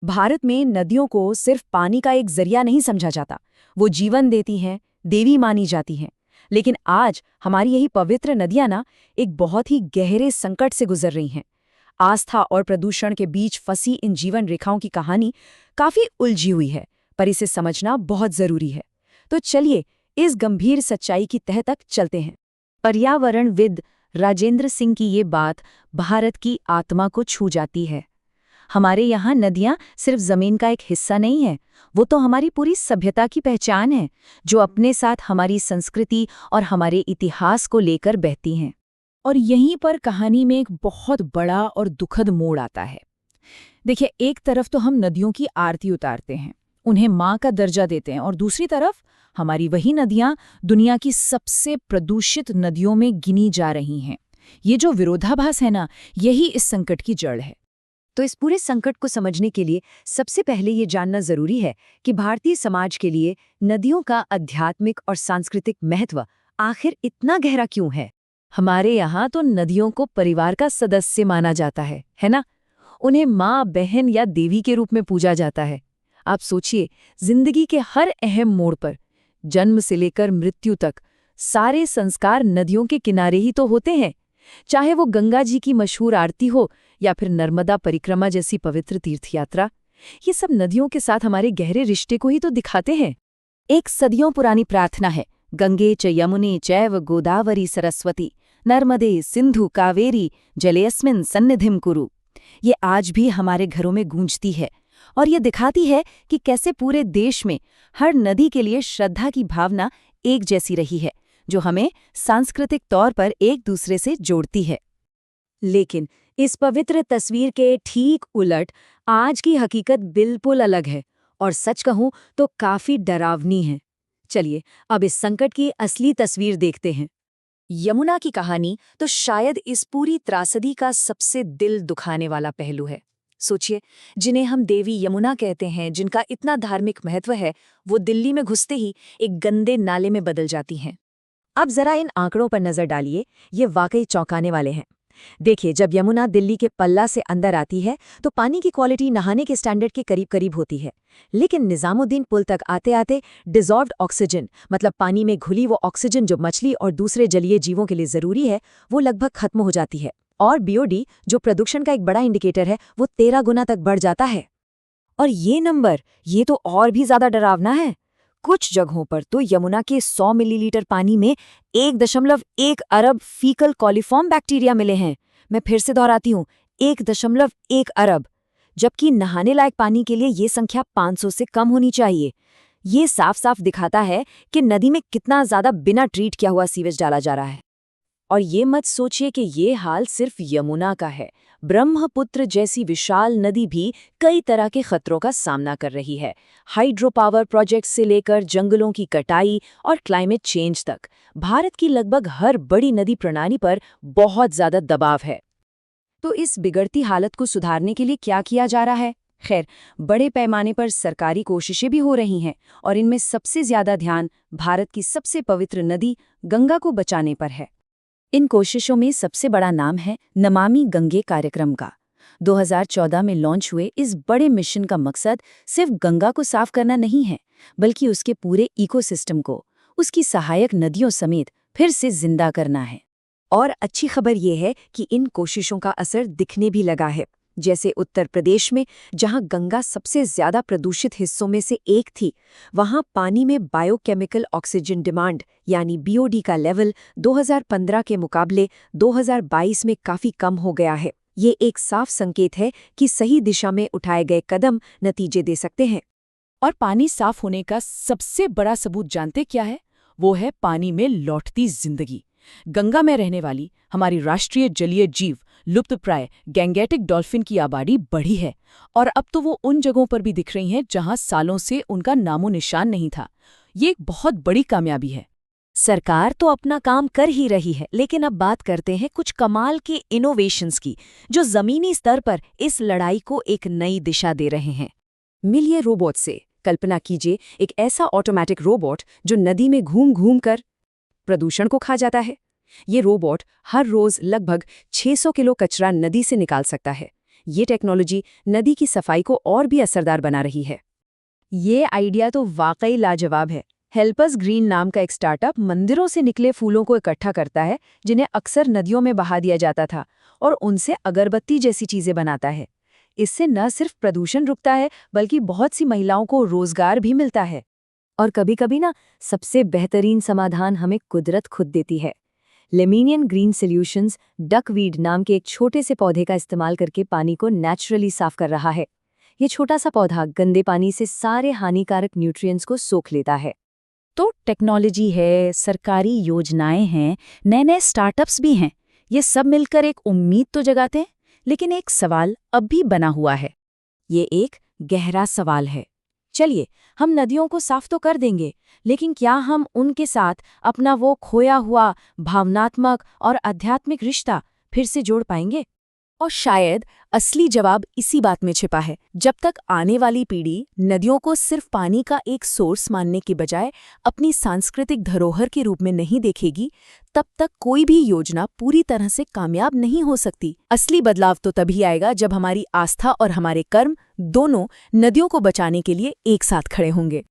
भारत में नदियों को सिर्फ पानी का एक जरिया नहीं समझा जाता। वो जीवन देती हैं, देवी मानी जाती हैं। लेकिन आज हमारी यही पवित्र नदियां ना एक बहुत ही गहरे संकट से गुजर रही हैं। आस्था और प्रदूषण के बीच फंसी इन जीवन रेखाओं की कहानी काफी उलझी हुई है, पर इसे समझना बहुत जरूरी है। तो चलिए इस गंभीर सच्चाई की तह तक चलते हैं। पर्यावरणविद राजेंद्र सिंह की ये बात भारत की आत्मा को छू जाती है। हमारे यहाँ नदियाँ सिर्फ जमीन का एक हिस्सा नहीं है, वो तो हमारी पूरी सभ्यता की पहचान है, जो अपने साथ हमारी संस्कृति और हमारे इतिहास को लेकर बहती हैं। और यहीं पर कहानी में एक बहुत बड़ा और दुखद मोड़ आता है। देखिए, एक तरफ तो हम नदियों की आरती उतारते हैं, उन्हें माँ का दर्जा देते हैं, और दूसरी तरफ हमारी वही नदियाँ दुनिया की सबसे प्रदूषित नदियों में गिनी जा रही हैं। ये जो विरोधाभास है ना, यही इस संकट की जड़ है। तो इस पूरे संकट को समझने के लिए सबसे पहले ये जानना जरूरी है कि भारतीय समाज के लिए नदियों का आध्यात्मिक और सांस्कृतिक महत्व आखिर इतना गहरा क्यों है। हमारे यहाँ तो नदियों को परिवार का सदस्य माना जाता है ना? उन्हें माँ, बहन या देवी के रूप में पूजा जाता है। आप सोचिए, जिंदगी के हर अहम मोड़ पर, जन्म से लेकर मृत्यु तक, सारे संस्कार नदियों के किनारे ही तो होते हैं। चाहे वो गंगा जी की मशहूर आरती हो या फिर नर्मदा परिक्रमा जैसी पवित्र तीर्थयात्रा, ये सब नदियों के साथ हमारे गहरे रिश्ते को ही तो दिखाते हैं। एक सदियों पुरानी प्रार्थना है, गंगे च यमुने चैव गोदावरी सरस्वती नर्मदे सिंधु कावेरी जलेऽस्मिन् सन्निधिं कुरु। ये आज भी हमारे घरों में गूंजती है और ये दिखाती है कि कैसे पूरे देश में हर नदी के लिए श्रद्धा की भावना एक जैसी रही है, जो हमें सांस्कृतिक तौर पर एक दूसरे से जोड़ती है। लेकिन इस पवित्र तस्वीर के ठीक उलट आज की हकीकत बिल्कुल अलग है, और सच कहूं तो काफी डरावनी है। चलिए अब इस संकट की असली तस्वीर देखते हैं। यमुना की कहानी तो शायद इस पूरी त्रासदी का सबसे दिल दुखाने वाला पहलू है। सोचिए, जिन्हें हम देवी यमुना कहते हैं, जिनका इतना धार्मिक महत्व है, वो दिल्ली में घुसते ही एक गंदे नाले में बदल जाती हैं। अब जरा इन आंकड़ों पर नजर डालिए, ये वाकई चौंकाने वाले हैं। देखिए, जब यमुना दिल्ली के पल्ला से अंदर आती है तो पानी की क्वालिटी नहाने के स्टैंडर्ड के करीब करीब होती है। लेकिन निजामुद्दीन पुल तक आते आते डिसॉल्व्ड ऑक्सीजन, मतलब पानी में घुली वो ऑक्सीजन जो मछली और दूसरे जलीय जीवों के लिए जरूरी है, वो लगभग खत्म हो जाती है। और बीओडी, जो प्रदूषण का एक बड़ा इंडिकेटर है, वो 13 गुना तक बढ़ जाता है। और ये नंबर, ये तो और भी ज्यादा डरावना है। कुछ जगहों पर तो यमुना के 100 मिलीलीटर पानी में 1.1 अरब फीकल कॉलीफॉर्म बैक्टीरिया मिले हैं। मैं फिर से दोहराती हूँ, 1.1 अरब, जबकि नहाने लायक पानी के लिए ये संख्या 500 से कम होनी चाहिए। ये साफ साफ दिखाता है कि नदी में कितना ज्यादा बिना ट्रीट किया हुआ सीवेज डाला जा रहा है। और ये मत सोचिए कि ये हाल सिर्फ यमुना का है। ब्रह्मपुत्र जैसी विशाल नदी भी कई तरह के खतरों का सामना कर रही है। हाइड्रो पावर प्रोजेक्ट से लेकर जंगलों की कटाई और क्लाइमेट चेंज तक, भारत की लगभग हर बड़ी नदी प्रणाली पर बहुत ज्यादा दबाव है। तो इस बिगड़ती हालत को सुधारने के लिए क्या किया जा रहा है? खैर, बड़े पैमाने पर सरकारी कोशिशें भी हो रही हैं, और इनमें सबसे ज्यादा ध्यान भारत की सबसे पवित्र नदी गंगा को बचाने पर है। इन कोशिशों में सबसे बड़ा नाम है नमामि गंगे कार्यक्रम का। 2014 में लॉन्च हुए इस बड़े मिशन का मकसद सिर्फ गंगा को साफ करना नहीं है, बल्कि उसके पूरे इकोसिस्टम को, उसकी सहायक नदियों समेत फिर से जिंदा करना है। और अच्छी खबर यह है कि इन कोशिशों का असर दिखने भी लगा है। जैसे उत्तर प्रदेश में, जहां गंगा सबसे ज्यादा प्रदूषित हिस्सों में से एक थी, वहां पानी में बायोकेमिकल ऑक्सीजन डिमांड यानी बीओडी का लेवल 2015 के मुकाबले 2022 में काफी कम हो गया है। ये एक साफ संकेत है कि सही दिशा में उठाए गए कदम नतीजे दे सकते हैं। और पानी साफ होने का सबसे बड़ा सबूत जानते क्या है? वो है पानी में लौटती जिंदगी। गंगा में रहने वाली हमारी राष्ट्रीय जलीय जीव लुप्तप्राय गैंगेटिक डॉल्फिन की आबादी बढ़ी है, और अब तो वो उन जगहों पर भी दिख रही हैं जहां सालों से उनका नामो निशान नहीं था। ये एक बहुत बड़ी कामयाबी है। सरकार तो अपना काम कर ही रही है, लेकिन अब बात करते हैं कुछ कमाल के इनोवेशंस की, जो जमीनी स्तर पर इस लड़ाई को एक नई दिशा दे रहे हैं। मिलिए रोबोट से। कल्पना कीजिए, एक ऐसा ऑटोमेटिक रोबोट जो नदी में घूम घूम कर प्रदूषण को खा जाता है। ये रोबोट हर रोज लगभग 600 किलो कचरा नदी से निकाल सकता है। ये टेक्नोलॉजी नदी की सफाई को और भी असरदार बना रही है। ये आइडिया तो वाकई लाजवाब है। हेल्पर्स ग्रीन नाम का एक स्टार्टअप मंदिरों से निकले फूलों को इकट्ठा करता है, जिन्हें अक्सर नदियों में बहा दिया जाता था, और उनसे अगरबत्ती जैसी चीजें बनाता है। इससे न सिर्फ प्रदूषण रुकता है, बल्कि बहुत सी महिलाओं को रोजगार भी मिलता है। और कभी-कभी ना, सबसे बेहतरीन समाधान हमें कुदरत खुद देती है। लेमिनियन ग्रीन सॉल्यूशंस डकवीड नाम के एक छोटे से पौधे का इस्तेमाल करके पानी को नेचुरली साफ कर रहा है। ये छोटा सा पौधा गंदे पानी से सारे हानिकारक न्यूट्रिएंट्स को सोख लेता है। तो टेक्नोलॉजी है, सरकारी योजनाएं हैं, नए-नए स्टार्टअप्स भी हैं। ये सब मिलकर एक उम्मीद तो जगाते हैं, लेकिन एक सवाल अब भी बना हुआ है। ये एक गहरा सवाल है। चलिए, हम नदियों को साफ तो कर देंगे, लेकिन क्या हम उनके साथ अपना वो खोया हुआ भावनात्मक और आध्यात्मिक रिश्ता फिर से जोड़ पाएंगे? और शायद असली जवाब इसी बात में छिपा है। जब तक आने वाली पीढ़ी नदियों को सिर्फ पानी का एक सोर्स मानने के बजाय अपनी सांस्कृतिक धरोहर के रूप में नहीं देखेगी, तब तक कोई भी योजना पूरी तरह से कामयाब नहीं हो सकती। असली बदलाव तो तभी आएगा जब हमारी आस्था और हमारे कर्म दोनों नदियों को बचाने के लिए एक साथ खड़े होंगे।